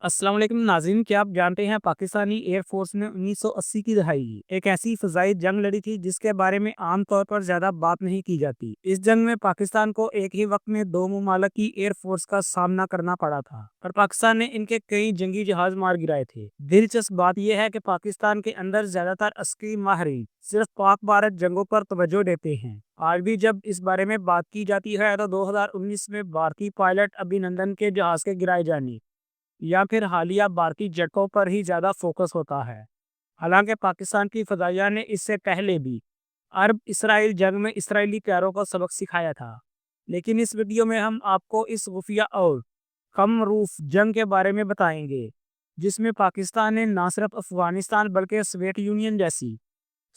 अस्सलाम वालेकुम नाज़रीन, क्या आप जानते हैं पाकिस्तानी एयर फोर्स ने 1980 की दहाई एक ऐसी फ़ज़ाई जंग लड़ी थी जिसके बारे में आम तौर पर ज़्यादा बात नहीं की जाती। इस जंग में पाकिस्तान को एक ही वक्त में दो ममालिक की एयर फोर्स का सामना करना पड़ा था और पाकिस्तान ने इनके कई जंगी जहाज मार गिराए थे। दिलचस्प बात यह है कि पाकिस्तान के अंदर ज़्यादातर अस्करी माहिरीन सिर्फ पाक भारत जंगों पर तवज्जो देते हैं। आज भी जब इस बारे में बात की जाती है तो 2019 में भारतीय पायलट अभिनंदन के जहाज के गिराए जाने या फिर हालिया भारतीय जेटों पर ही ज़्यादा फोकस होता है। हालांकि पाकिस्तान की फ़ज़ाइया ने इससे पहले भी अरब इसराइल जंग में इसराइली प्यारों को सबक सिखाया था। लेकिन इस वीडियो में हम आपको इस खुफिया और कम रूफ जंग के बारे में बताएंगे जिसमें पाकिस्तान ने न सिर्फ अफगानिस्तान बल्कि सोवियत यूनियन जैसी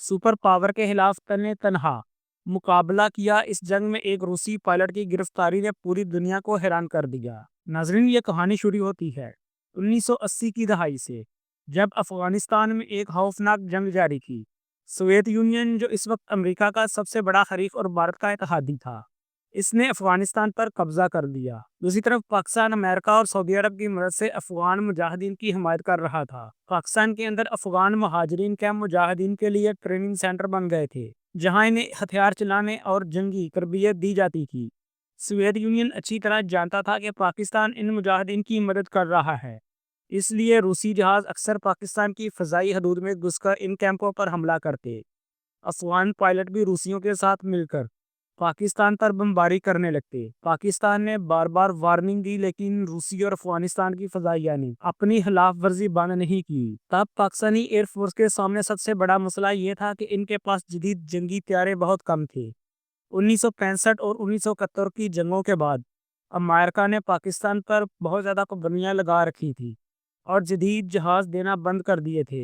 सुपर पावर के खिलाफ तने तनहा मुकाबला किया। इस जंग में एक रूसी पायलट की गिरफ्तारी ने पूरी दुनिया को हैरान कर दिया। नाजरीन, ये कहानी शुरू होती है 1980 की दहाई से, जब अफगानिस्तान में एक खौफनाक जंग जारी थी। सोवियत यूनियन, जो इस वक्त अमेरिका का सबसे बड़ा हरीफ और भारत का इत्तेहादी था, इसने अफगानिस्तान पर कब्जा कर लिया। दूसरी तरफ पाकिस्तान अमेरिका और सऊदी अरब की मदद से अफगान मुजाहिदीन की हिमायत कर रहा था। पाकिस्तान के अंदर अफगान महाजरीन कैंप मुजाहिदीन के लिए ट्रेनिंग सेंटर बन गए थे, जहां इन्हें हथियार चलाने और जंगी तरबियत दी जाती थी। सोवियत यूनियन अच्छी तरह जानता था कि पाकिस्तान इन मुजाहिदीन की मदद कर रहा है, इसलिए रूसी जहाज अक्सर पाकिस्तान की फ़ज़ाई हदूद में घुसकर इन कैंपों पर हमला करते। अफगान पायलट भी रूसियों के साथ मिलकर पाकिस्तान पर बमबारी करने लगते। पाकिस्तान ने बार बार वार्निंग दी, लेकिन रूसी और अफगानिस्तान की फ़ज़ाइया ने अपनी खिलाफ वर्जी बंद नहीं की। तब पाकिस्तानी एयरफोर्स के सामने सबसे बड़ा मसला ये था कि इनके पास जदीद जंगी तैयारे बहुत कम थे। 1965 और 1971 की जंगों के बाद अमेरिका ने पाकिस्तान पर बहुत ज़्यादा पाबंदियां लगा रखी थी और जदीद जहाज देना बंद कर दिए थे।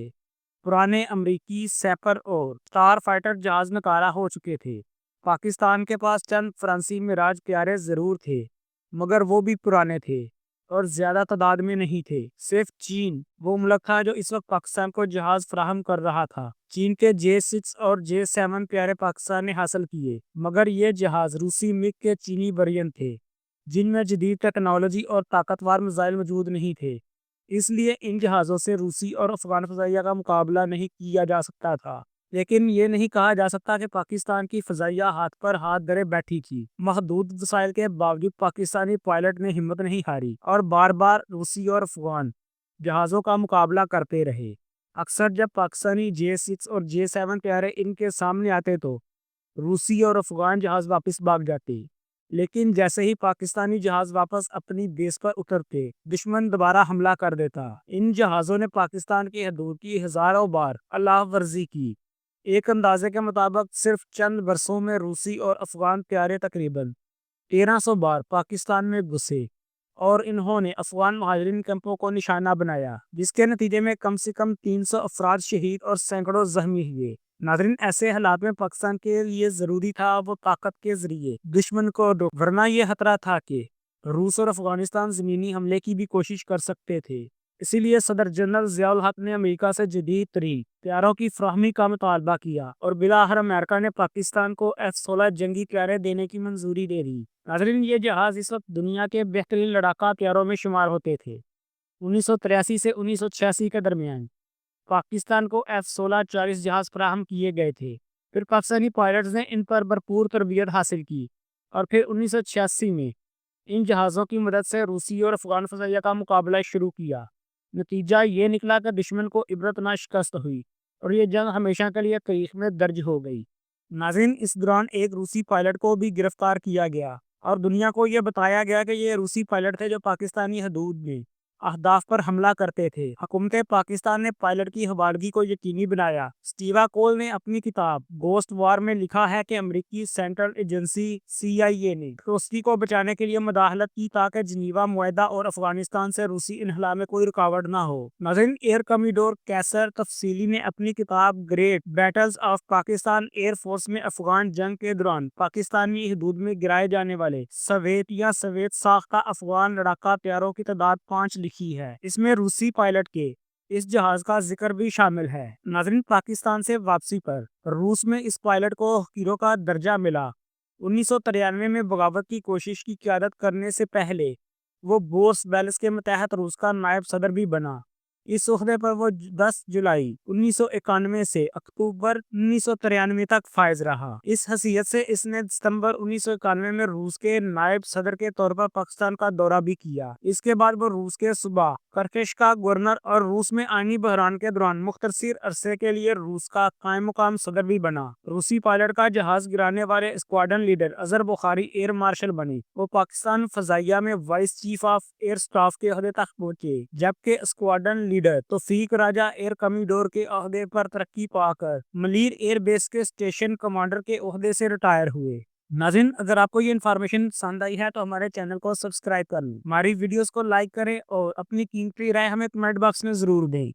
पुराने अमरीकी सैपर और स्टार फाइटर जहाज नकारा हो चुके थे। पाकिस्तान के पास चंद फ्रांसीसी मिराज तैयारे ज़रूर थे, मगर वो भी पुराने थे और ज़्यादा तादाद में नहीं थे। सिर्फ चीन वो मुल्क था जो इस वक्त पाकिस्तान को जहाज फराहम कर रहा था। चीन के J6 और J7 तैयारे पाकिस्तान ने हासिल किए, मगर ये जहाज रूसी मिग के चीनी वेरिएंट थे, जिनमें जदीद टेक्नोलॉजी और ताकतवर मिसाइल मौजूद नहीं थे। इसलिए इन जहाज़ों से रूसी और अफगान फ़ज़ाइया का मुकाबला नहीं किया जा सकता था। लेकिन ये नहीं कहा जा सकता कि पाकिस्तान की फ़ज़ाइया हाथ पर हाथ धरे बैठी थी। महदूद वसाइल के बावजूद पाकिस्तानी पायलट ने हिम्मत नहीं हारी और बार बार रूसी और अफगान जहाज़ों का मुकाबला करते रहे। अक्सर जब पाकिस्तानी J6 और J7 तैयारे इनके सामने आते तो रूसी और अफगान जहाज वापस भाग जाते। लेकिन जैसे ही पाकिस्तानी जहाज वापस अपनी बेस पर उतरते, दुश्मन दोबारा हमला कर देता। इन जहाज़ों ने पाकिस्तान की हदूद की हजारों बार अलाव वर्जी की। एक अंदाजे के मुताबिक सिर्फ चंद बरसों में रूसी और अफगान तैयारे तकरीबन 1300 बार पाकिस्तान में घुसे और इन्होंने अफगान महाजरीन कैंपों को निशाना बनाया, जिसके नतीजे में कम से कम 300 अफराद शहीद और सैकड़ों जख्मी हुए। नाज़रीन, ऐसे हालात में पाकिस्तान के लिए ज़रूरी था वो ताकत के ज़रिए दुश्मन को वरना ये खतरा था कि रूस और अफगानिस्तान ज़मीनी हमले की भी कोशिश कर सकते थे। इसीलिए सदर जनरल ज़ियाउल हक ने अमेरिका से जदीद तरीन तैयारों की फ्राहमी का मुतालबा किया और बिलाखिर अमेरिका ने पाकिस्तान को F-16 जंगी तैयारे देने की मंजूरी दे दी। नाज़रीन, ये जहाज़ इस वक्त दुनिया के बेहतरीन लड़ाका तैयारों में शुमार होते थे। 1983 से 1986 के दरमियान पाकिस्तान को F-16 40 जहाज फराहम किए गए थे। फिर पाकिस्तानी पायलट्स ने इन पर भरपूर तरबियत हासिल की और फिर 1986 में इन जहाज़ों की मदद से रूसी और अफगान फ़ज़ाइया का मुकाबला शुरू किया। नतीजा ये निकला कि दुश्मन को इबरतनाक शिकस्त हुई और ये जंग हमेशा के लिए तारीख में दर्ज हो गई। नाज़रीन, इस दौरान एक रूसी पायलट को भी गिरफ्तार किया गया और दुनिया को यह बताया गया कि ये रूसी पायलट थे जो पाकिस्तानी हदूद में अहदाफ पर हमला करते थे। हुकूमत पाकिस्तान ने पायलट की हवालगी को यकीनी बनाया। स्टीवा कोल ने अपनी किताब गोस्ट वार में लिखा है कि अमेरिकी सेंट्रल एजेंसी CIA ने रोस्की को बचाने के लिए मदाखलत की ताकि जिनीवा मुआहदा और अफगानिस्तान से रूसी इन्हला में कोई रुकावट ना हो। नाज़रीन, एयर कमोडोर कैसर तफसीली ने अपनी किताब great battles of Pakistan air force में अफगान जंग के दौरान पाकिस्तानी हदूद में गिराए जाने वाले सवेत साख्ता अफगान लड़ाका तैयारों की तादाद 5 लिखी है। इसमें रूसी पायलट के इस जहाज का जिक्र भी शामिल है। नाज़रीन, पाकिस्तान से वापसी पर रूस में इस पायलट को हीरो का दर्जा मिला। 1993 में बगावत की कोशिश की क़यादत करने से पहले وہ بورس بیلس کے متحد روس کا نائب صدر بھی بنا۔ اس عہدے پر وہ 10 جولائی 1991 سے اکتوبر 1993 تک فائز رہا۔ اس حیثیت سے اس نے ستمبر 1991 میں روس کے نائب صدر کے طور پر پاکستان کا دورہ بھی کیا۔ اس کے بعد وہ روس کے صوبہ کرکش کا گورنر اور روس میں آئینی بحران کے دوران مختصر عرصے کے لیے روس کا قائم مقام صدر بھی بنا۔ روسی پائلٹ کا جہاز گرانے والے اسکواڈرن لیڈر اظہر بخاری ایئر مارشل بنے۔ وہ پاکستان فضائیہ میں vice chief of air staff کے عہدے تک پہنچے، جبکہ اسکواڈرن لیڈر توفیق راجہ ایئر کموڈور کے عہدے پر ترقی پا کر ملیر ایئر بیس کے اسٹیشن کمانڈر کے عہدے سے ریٹائر ہوئے۔ ناظرین، اگر آپ کو یہ انفارمیشن پسند آئی ہے تو ہمارے چینل کو سبسکرائب کر لیں، ہماری ویڈیوز کو لائک کریں اور اپنی قیمتی رائے ہمیں کمنٹ باکس میں ضرور دیں۔